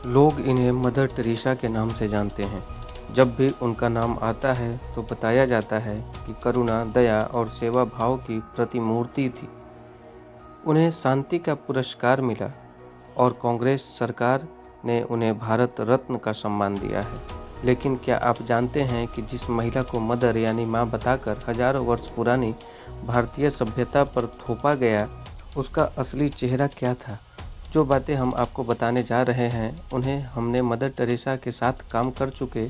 लोग इन्हें mother Teresa के नाम से जानते हैं। जब भी उनका नाम आता है तो बताया जाता है कि करुणा, दया और सेवा भाव की प्रतिमूर्ति थी। उन्हें शांति का पुरस्कार मिला और कांग्रेस सरकार ने उन्हें भारत रत्न का सम्मान दिया है। लेकिन क्या आप जानते हैं कि जिस महिला को मदर यानी माँ बताकर हजारों वर्ष पुरानी भारतीय सभ्यता पर थोपा गया, उसका असली चेहरा क्या था? जो बातें हम आपको बताने जा रहे हैं उन्हें हमने मदर टेरेसा के साथ काम कर चुके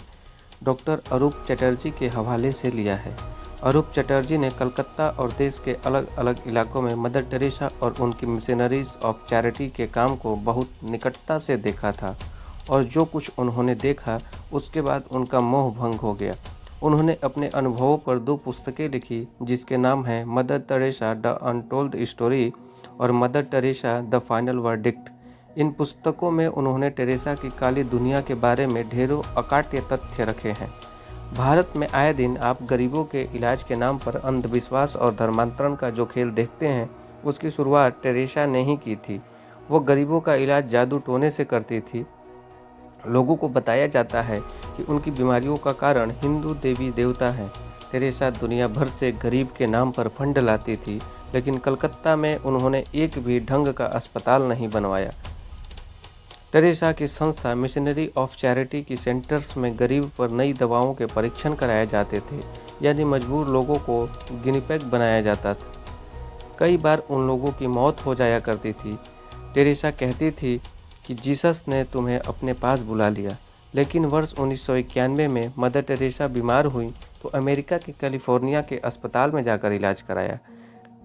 डॉक्टर अरूप चटर्जी के हवाले से लिया है। अरूप चटर्जी ने कलकत्ता और देश के अलग अलग इलाकों में मदर टेरेसा और उनकी मिशनरीज ऑफ चैरिटी के काम को बहुत निकटता से देखा था और जो कुछ उन्होंने देखा उसके बाद उनका मोह भंग हो गया। उन्होंने अपने अनुभवों पर 2 पुस्तकें लिखी जिसके नाम हैं Mother Teresa the untold story और Mother Teresa the final verdict. इन पुस्तकों में उन्होंने टेरेसा की काली दुनिया के बारे में ढेरों अकाट्य तथ्य रखे हैं। भारत में आए दिन आप गरीबों के इलाज के नाम पर अंधविश्वास और धर्मांतरण का जो खेल देखते हैं, उसकी शुरुआत टेरेसा ने ही की थी। वो गरीबों का इलाज जादू टोने से करती थी। लोगों को बताया जाता है कि उनकी बीमारियों का कारण हिंदू देवी देवता हैं। टेरेसा दुनिया भर से गरीब के नाम पर फंड लाती थी, लेकिन कलकत्ता में उन्होंने एक भी ढंग का अस्पताल नहीं बनवाया। टेरेसा की संस्था मिशनरी ऑफ चैरिटी की सेंटर्स में गरीब पर नई दवाओं के परीक्षण कराए जाते थे, यानी मजबूर लोगों को गिनीपिग बनाया जाता था। कई बार उन लोगों की मौत हो जाया करती थी। टेरेसा कहती थी कि जीसस ने तुम्हें अपने पास बुला लिया। लेकिन वर्ष 1991 में मदर टेरेसा बीमार हुई तो अमेरिका के कैलिफोर्निया के अस्पताल में जाकर इलाज कराया।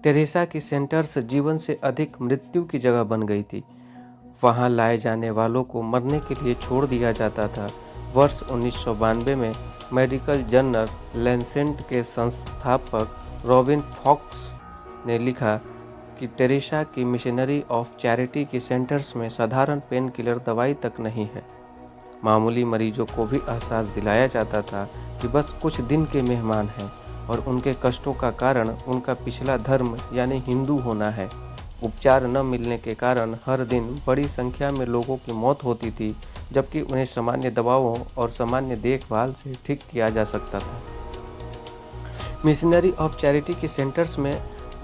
टेरेसा की सेंटर्स जीवन से अधिक मृत्यु की जगह बन गई थी। वहां लाए जाने वालों को मरने के लिए छोड़ दिया जाता था। वर्ष 1992 में मेडिकल जर्नल लैंसेट के संस्थापक रॉबिन फॉक्स ने लिखा कि टेरेसा की मिशनरी ऑफ चैरिटी की सेंटर्स में साधारण पेन किलर दवाई तक नहीं है। मामूली मरीजों को भी एहसास दिलाया जाता था कि बस कुछ दिन के मेहमान हैं और उनके कष्टों का कारण उनका पिछला धर्म यानी हिंदू होना है। उपचार न मिलने के कारण हर दिन बड़ी संख्या में लोगों की मौत होती थी, जबकि उन्हें सामान्य दवाओं और सामान्य देखभाल से ठीक किया जा सकता था। मिशनरी ऑफ चैरिटी के सेंटर्स में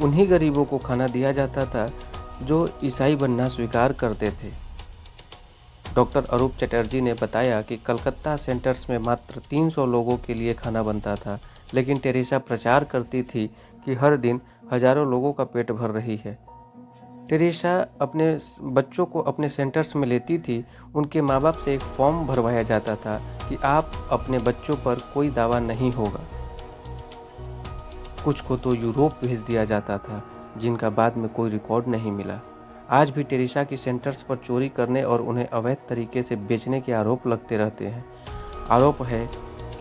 उन्हीं गरीबों को खाना दिया जाता था जो ईसाई बनना स्वीकार करते थे। डॉक्टर अरूप चटर्जी ने बताया कि कलकत्ता सेंटर्स में मात्र 300 लोगों के लिए खाना बनता था, लेकिन टेरेसा प्रचार करती थी कि हर दिन हजारों लोगों का पेट भर रही है। टेरेसा अपने बच्चों को अपने सेंटर्स में लेती थी। उनके माँ बाप से एक फॉर्म भरवाया जाता था कि आप अपने बच्चों पर कोई दावा नहीं होगा। कुछ को तो यूरोप भेज दिया जाता था, जिनका बाद में कोई रिकॉर्ड नहीं मिला। आज भी टेरेसा की सेंटर्स पर चोरी करने और उन्हें अवैध तरीके से बेचने के आरोप लगते रहते हैं। आरोप है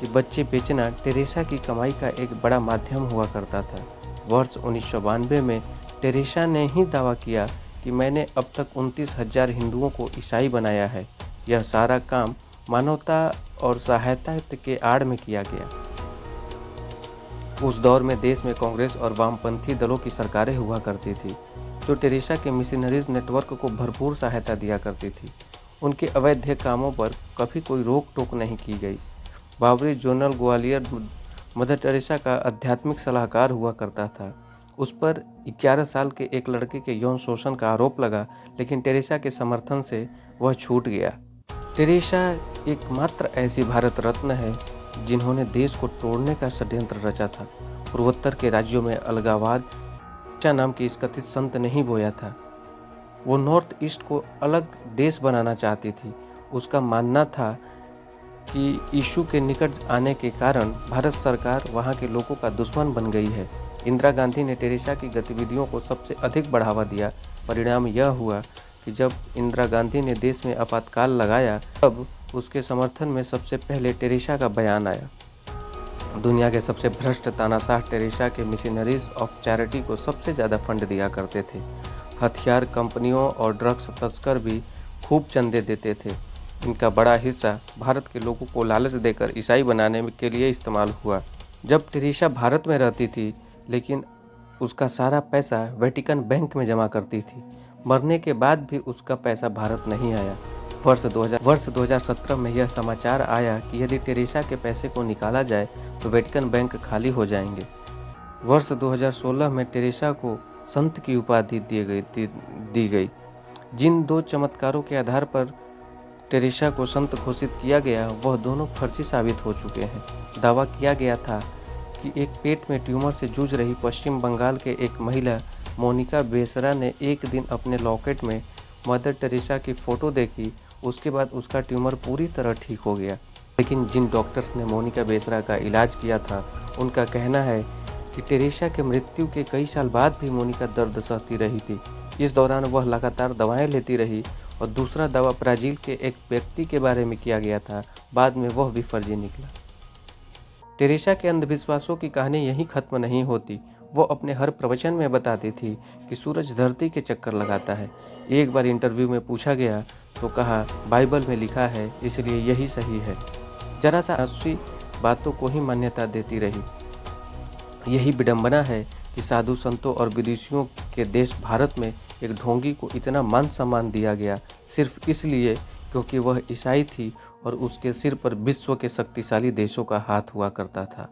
कि बच्चे बेचना टेरेसा की कमाई का एक बड़ा माध्यम हुआ करता था। वर्ष 1992 में टेरेसा ने ही दावा किया कि मैंने अब तक 29,000 हिंदुओं को ईसाई बनाया है। यह सारा काम मानवता और सहायता के आड़ में किया गया। उस दौर में देश में कांग्रेस और वामपंथी दलों की सरकारें हुआ करती थी, जो टेरेसा के मिशनरीज नेटवर्क को भरपूर सहायता दिया करती थी। उनके अवैध कामों पर कभी कोई रोक टोक नहीं की गई। Babri zonal Gwalior mother Teresa का आध्यात्मिक सलाहकार हुआ करता था। उस पर 11 साल के एक लड़के के यौन शोषण का आरोप लगा, लेकिन टेरेसा के समर्थन से वह छूट गया। टेरेसा एकमात्र ऐसी भारत रत्न है जिन्होंने देश को तोड़ने का षड्यंत्र रचा था। पूर्वोत्तर के राज्यों में अलगाववाद नाम की इस कथित संत नहीं बोया था। वो नॉर्थ ईस्ट को अलग देश बनाना चाहती थी। उसका मानना था कि यीशु के निकट आने के कारण भारत सरकार वहाँ के लोगों का दुश्मन बन गई है। इंदिरा गांधी ने टेरेसा की गतिविधियों को सबसे अधिक बढ़ावा दिया। परिणाम यह हुआ कि जब इंदिरा गांधी ने देश में आपातकाल लगाया, तब उसके समर्थन में सबसे पहले टेरेसा का बयान आया। दुनिया के सबसे भ्रष्ट तानाशाह टेरेसा के मिशनरीज ऑफ चैरिटी को सबसे ज़्यादा फंड दिया करते थे। हथियार कंपनियों और ड्रग्स तस्कर भी खूब चंदे देते थे। इनका बड़ा हिस्सा भारत के लोगों को लालच देकर ईसाई बनाने के लिए इस्तेमाल हुआ। जब टेरेसा भारत में रहती थी, लेकिन उसका सारा पैसा वेटिकन बैंक में जमा करती थी। मरने के बाद भी उसका पैसा भारत नहीं आया। वर्ष 2017 में यह समाचार आया कि यदि टेरेसा के पैसे को निकाला जाए तो वेटिकन बैंक खाली हो जाएंगे। वर्ष 2016 में टेरेसा को संत की उपाधि दी गई। जिन दो चमत्कारों के आधार पर टेरेसा को संत घोषित किया गया वह दोनों फर्जी साबित हो चुके हैं। दावा किया गया था कि एक पेट में ट्यूमर से जूझ रही पश्चिम बंगाल के एक महिला मोनिका बेसरा ने एक दिन अपने लॉकेट में मदर टेरेसा की फ़ोटो देखी, उसके बाद उसका ट्यूमर पूरी तरह ठीक हो गया। लेकिन जिन डॉक्टर्स ने मोनिका बेसरा का इलाज किया था उनका कहना है कि टेरेसा के मृत्यु के कई साल बाद भी मोनिका दर्द सहती रही थी। इस दौरान वह लगातार दवाएं लेती रही और दूसरा दावा ब्राज़ील के एक व्यक्ति के बारे में किया गया था, बाद में वह भी फर्जी निकला। टेरेसा के अंधविश्वासों की कहानी यहीं खत्म नहीं होती। वो अपने हर प्रवचन में बताती थी कि सूरज धरती के चक्कर लगाता है। एक बार इंटरव्यू में पूछा गया तो कहा, बाइबल में लिखा है इसलिए यही सही है। जरा सा अस्सी बातों को ही मान्यता देती रही। यही विडंबना है कि साधु संतों और विदेशियों के देश भारत में एक ढोंगी को इतना मान सम्मान दिया गया सिर्फ इसलिए क्योंकि वह ईसाई थी और उसके सिर पर विश्व के शक्तिशाली देशों का हाथ हुआ करता था।